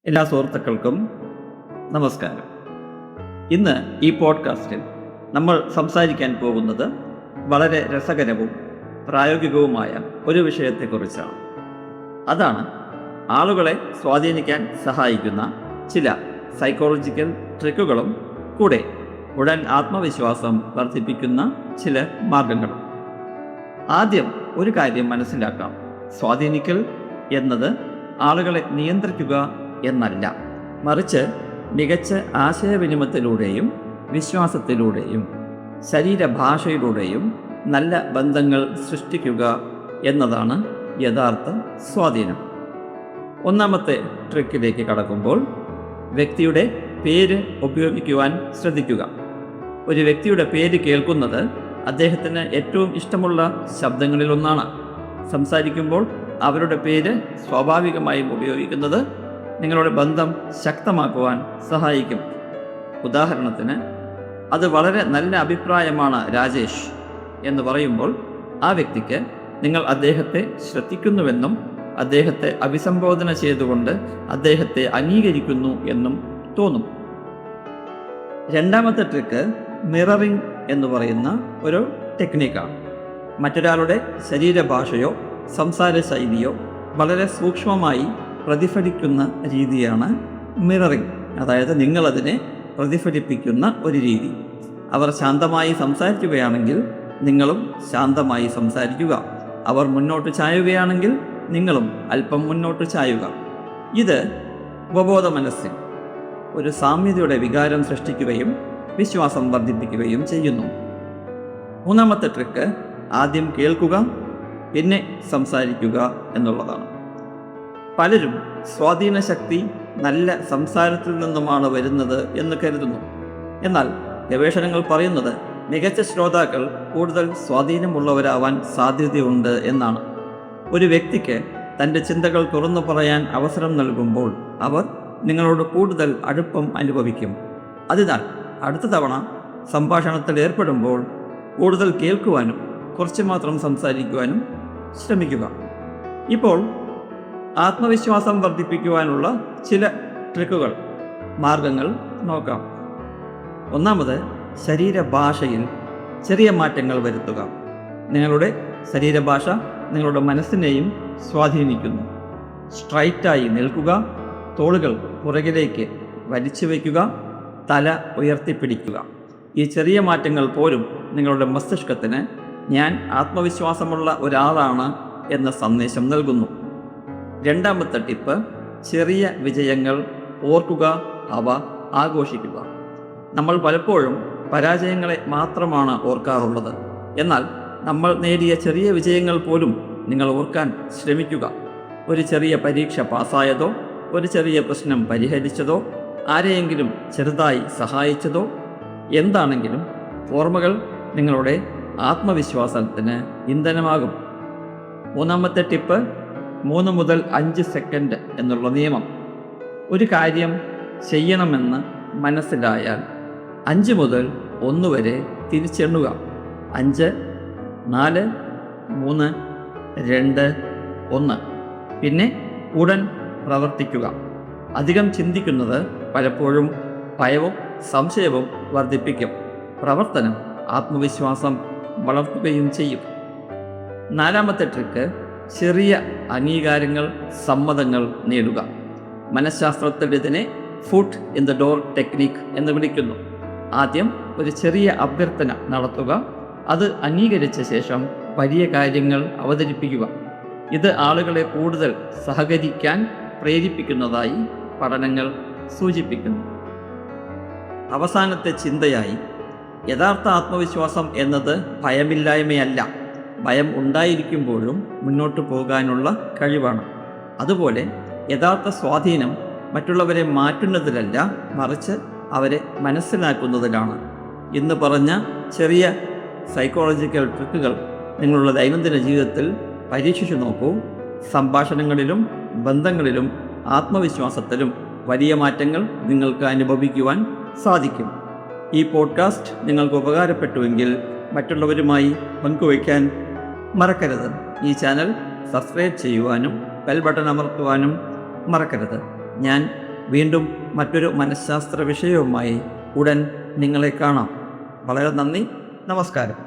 എല്ലാ സുഹൃത്തുക്കൾക്കും നമസ്കാരം. ഇന്ന് ഈ പോഡ്കാസ്റ്റിൽ നമ്മൾ സംസാരിക്കാൻ പോകുന്നത് വളരെ രസകരവും പ്രായോഗികവുമായ ഒരു വിഷയത്തെക്കുറിച്ചാണ്. അതാണ് ആളുകളെ സ്വാധീനിക്കാൻ സഹായിക്കുന്ന ചില സൈക്കോളജിക്കൽ ട്രിക്കുകളും കൂടെ ഉടൻ ആത്മവിശ്വാസം വർദ്ധിപ്പിക്കുന്ന ചില മാർഗങ്ങളും. ആദ്യം ഒരു കാര്യം മനസ്സിലാക്കാം. സ്വാധീനിക്കൽ എന്നത് ആളുകളെ നിയന്ത്രിക്കുക എന്നല്ല, മറിച്ച് മികച്ച ആശയവിനിമയത്തിലൂടെയും വിശ്വാസത്തിലൂടെയും ശരീരഭാഷയിലൂടെയും നല്ല ബന്ധങ്ങൾ സൃഷ്ടിക്കുക എന്നതാണ് യഥാർത്ഥ സ്വാധീനം. ഒന്നാമത്തെ ട്രിക്കിലേക്ക് കടക്കുമ്പോൾ വ്യക്തിയുടെ പേര് ഉപയോഗിക്കുവാൻ ശ്രദ്ധിക്കുക. ഒരു വ്യക്തിയുടെ പേര് കേൾക്കുന്നത് അദ്ദേഹത്തിന് ഏറ്റവും ഇഷ്ടമുള്ള ശബ്ദങ്ങളിലൊന്നാണ്. സംസാരിക്കുമ്പോൾ അവരുടെ പേര് സ്വാഭാവികമായും ഉപയോഗിക്കുന്നത് നിങ്ങളുടെ ബന്ധം ശക്തമാക്കുവാൻ സഹായിക്കും. ഉദാഹരണത്തിന്, അത് വളരെ നല്ല അഭിപ്രായമാണ് രാജേഷ് എന്ന് പറയുമ്പോൾ ആ വ്യക്തിക്ക് നിങ്ങൾ അദ്ദേഹത്തെ ശ്രദ്ധിക്കുന്നുവെന്നും അദ്ദേഹത്തെ അഭിസംബോധന ചെയ്തുകൊണ്ട് അദ്ദേഹത്തെ അംഗീകരിക്കുന്നു എന്നും തോന്നും. രണ്ടാമത്തെ ട്രിക്ക് മിററിംഗ് എന്ന് പറയുന്ന ഒരു ടെക്നിക്കാണ്. മറ്റൊരാളുടെ ശരീരഭാഷയോ സംസാര ശൈലിയോ വളരെ സൂക്ഷ്മമായി പ്രതിഫലിക്കുന്ന രീതിയാണ് മിററിംഗ്. അതായത് നിങ്ങളതിനെ പ്രതിഫലിപ്പിക്കുന്ന ഒരു രീതി. അവർ ശാന്തമായി സംസാരിക്കുകയാണെങ്കിൽ നിങ്ങളും ശാന്തമായി സംസാരിക്കുക. അവർ മുന്നോട്ട് ചായുകയാണെങ്കിൽ നിങ്ങളും അല്പം മുന്നോട്ട് ചായുക. ഇത് ഉപബോധ മനസ്സിൽ ഒരു സാമ്യതയുടെ വികാരം സൃഷ്ടിക്കുകയും വിശ്വാസം വർദ്ധിപ്പിക്കുകയും ചെയ്യുന്നു. മൂന്നാമത്തെ ട്രിക്ക് ആദ്യം കേൾക്കുക, പിന്നെ സംസാരിക്കുക എന്നുള്ളതാണ്. പലരും സ്വാധീന ശക്തി നല്ല സംസാരത്തിൽ നിന്നുമാണ് വരുന്നത് എന്ന് കരുതുന്നു. എന്നാൽ ഗവേഷണങ്ങൾ പറയുന്നത് മികച്ച ശ്രോതാക്കൾ കൂടുതൽ സ്വാധീനമുള്ളവരാവാൻ സാധ്യതയുണ്ട് എന്നാണ്. ഒരു വ്യക്തിക്ക് തൻ്റെ ചിന്തകൾ തുറന്നു പറയാൻ അവസരം നൽകുമ്പോൾ അവർ നിങ്ങളോട് കൂടുതൽ അടുപ്പം അനുഭവിക്കും. അതിനാൽ അടുത്ത തവണ സംഭാഷണത്തിൽ ഏർപ്പെടുമ്പോൾ കൂടുതൽ കേൾക്കുവാനും കുറച്ച് മാത്രം സംസാരിക്കുവാനും ശ്രമിക്കുക. ഇപ്പോൾ ആത്മവിശ്വാസം വർദ്ധിപ്പിക്കുവാനുള്ള ചില ട്രിക്കുകൾ, മാർഗങ്ങൾ നോക്കാം. ഒന്നാമത്, ശരീരഭാഷയിൽ ചെറിയ മാറ്റങ്ങൾ വരുത്തുക. നിങ്ങളുടെ ശരീരഭാഷ നിങ്ങളുടെ മനസ്സിനെയും സ്വാധീനിക്കുന്നു. സ്ട്രൈറ്റായി നിൽക്കുക, തോളുകൾ പുറകിലേക്ക് വലിച്ചു വയ്ക്കുക, തല ഉയർത്തിപ്പിടിക്കുക. ഈ ചെറിയ മാറ്റങ്ങൾ പോലും നിങ്ങളുടെ മസ്തിഷ്കത്തിന് ഞാൻ ആത്മവിശ്വാസമുള്ള ഒരാളാണ് എന്ന സന്ദേശം നൽകുന്നു. രണ്ടാമത്തെ ടിപ്പ്, ചെറിയ വിജയങ്ങൾ ഓർക്കുക, അവ ആഘോഷിക്കുക. നമ്മൾ പലപ്പോഴും പരാജയങ്ങളെ മാത്രമാണ് ഓർക്കാറുള്ളത്. എന്നാൽ നമ്മൾ നേടിയ ചെറിയ വിജയങ്ങൾ പോലും നിങ്ങൾ ഓർക്കാൻ ശ്രമിക്കുക. ഒരു ചെറിയ പരീക്ഷ പാസ്സായതോ, ഒരു ചെറിയ പ്രശ്നം പരിഹരിച്ചതോ, ആരെയെങ്കിലും ചെറുതായി സഹായിച്ചതോ, എന്താണെങ്കിലും ഓർമ്മകൾ നിങ്ങളുടെ ആത്മവിശ്വാസത്തിന് ഇന്ധനമാകും. മൂന്നാമത്തെ ടിപ്പ്, 3 മുതൽ 5 സെക്കൻഡ് എന്നുള്ള നിയമം. ഒരു കാര്യം ചെയ്യണമെന്ന് മനസ്സിലായാൽ 5 മുതൽ 1 വരെ തിരിച്ചെണ്ണുക. 5, 4, 3, 2, 1. പിന്നെ ഉടൻ പ്രവർത്തിക്കുക. അധികം ചിന്തിക്കുന്നത് പലപ്പോഴും ഭയവും സംശയവും വർദ്ധിപ്പിക്കും. പ്രവർത്തനം ആത്മവിശ്വാസം വളർത്തുകയും ചെയ്യും. നാലാമത്തെ ട്രിക്ക്, ചെറിയ അംഗീകാരങ്ങൾ, സമ്മതങ്ങൾ നേടുക. മനഃശാസ്ത്രത്തിൽ ഇതിനെ foot in the door technique എന്ന് വിളിക്കുന്നു. ആദ്യം ഒരു ചെറിയ അഭ്യർത്ഥന നടത്തുക, അത് അംഗീകരിച്ച ശേഷം വലിയ കാര്യങ്ങൾ അവതരിപ്പിക്കുക. ഇത് ആളുകളെ കൂടുതൽ സഹകരിക്കാൻ പ്രേരിപ്പിക്കുന്നതായി പഠനങ്ങൾ സൂചിപ്പിക്കുന്നു. അവസാനത്തെ ചിന്തയായി, യഥാർത്ഥ ആത്മവിശ്വാസം എന്നത് ഭയമില്ലായ്മയല്ല, ഭയം ഉണ്ടായിരിക്കുമ്പോഴും മുന്നോട്ട് പോകാനുള്ള കഴിവാണ്. അതുപോലെ യഥാർത്ഥ സ്വാധീനം മറ്റുള്ളവരെ മാറ്റുന്നതിലല്ല, മറിച്ച് അവരെ മനസ്സിലാക്കുന്നതിലാണ്. ഇന്ന് പറഞ്ഞ ചെറിയ സൈക്കോളജിക്കൽ ട്രിക്കുകൾ നിങ്ങളുടെ ദൈനംദിന ജീവിതത്തിൽ പരീക്ഷിച്ചു നോക്കൂ. സംഭാഷണങ്ങളിലും ബന്ധങ്ങളിലും ആത്മവിശ്വാസത്തിലും വലിയ മാറ്റങ്ങൾ നിങ്ങൾക്ക് അനുഭവിക്കുവാൻ സാധിക്കും. ഈ പോഡ്കാസ്റ്റ് നിങ്ങൾക്ക് ഉപകാരപ്പെട്ടുവെങ്കിൽ മറ്റുള്ളവരുമായി പങ്കുവയ്ക്കാൻ മറക്കരുത്. ഈ ചാനൽ സബ്സ്ക്രൈബ് ചെയ്യുവാനും ബെൽ ബട്ടൺ അമർത്തുവാനും മറക്കരുത്. ഞാൻ വീണ്ടും മറ്റൊരു മനഃശാസ്ത്ര വിഷയവുമായി ഉടൻ നിങ്ങളെ കാണാം. വളരെ നന്ദി. നമസ്കാരം.